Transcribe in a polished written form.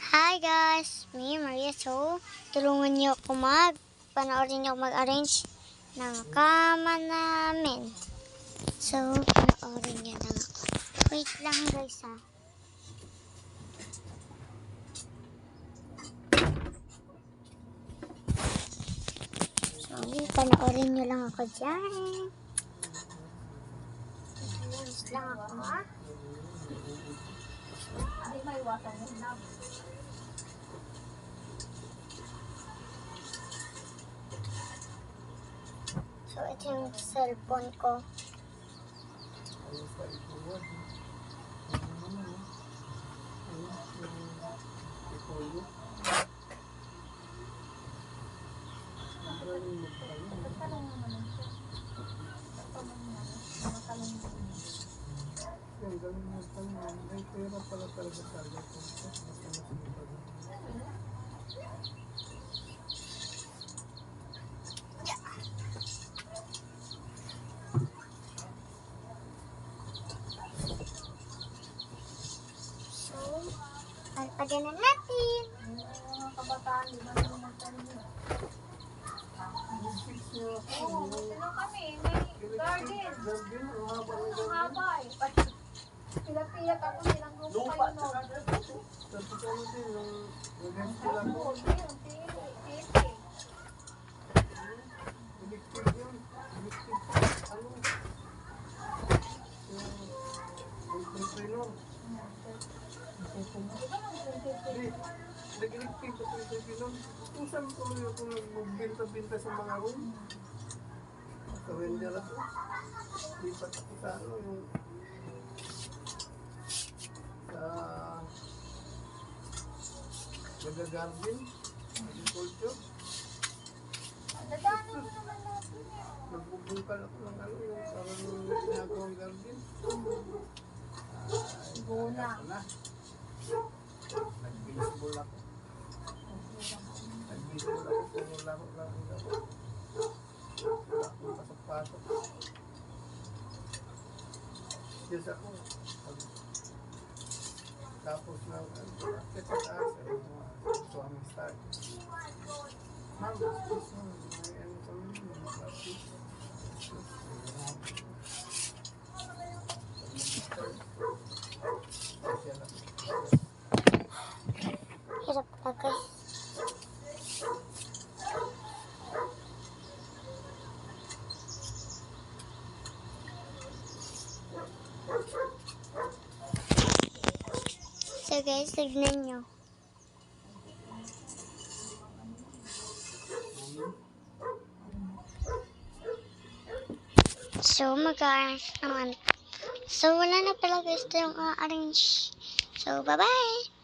Hi guys, me Maria. So, tulungan niyo ako panoorin niyo ako mag-arrange ng kama namin. So, panoorin niyo lang ako. Wait lang guys ha. So, panoorin niyo lang ako dyan. Wait lang ako ha. Hindi may iwasan yun na. So, ito yung cellphone ko. May pera pala talaga talaga ito. So, palpaganan natin. Mga kabataan, di ba naman magtanong? Oo, magtanong kami. May garden. Ang haba eh. Pila-pila ako silang grupo kayo no. Tapos ano din, nag-guess ko lang po. Pili. Electric yun. Electric. Ano? Yung entrepreneur. Hindi. Nag-electric sa entrepreneur. Kung saan tuloy ako nagbinta-binta sa mga room. Kawender ako. Lipat ako sa ano yung nag-garden, agriculture. Dadaanan mo naman natin eh. Nagbubungkal ako ng ano, yung parang ginagawang garden. Guna. Nag-baseball ako. Nag-baseball ako, puro laro lang ang laro. Wala akong pasok-pasok. Yes ako. Tapos na, akit sa taas, so aming start. Ma'am, excuse me, may ano kami, mga practice. Hirap pa guys. So guys, tignan nyo. So, mag-arrange naman. So, wala na pala guys ito yung arrange. So, bye-bye!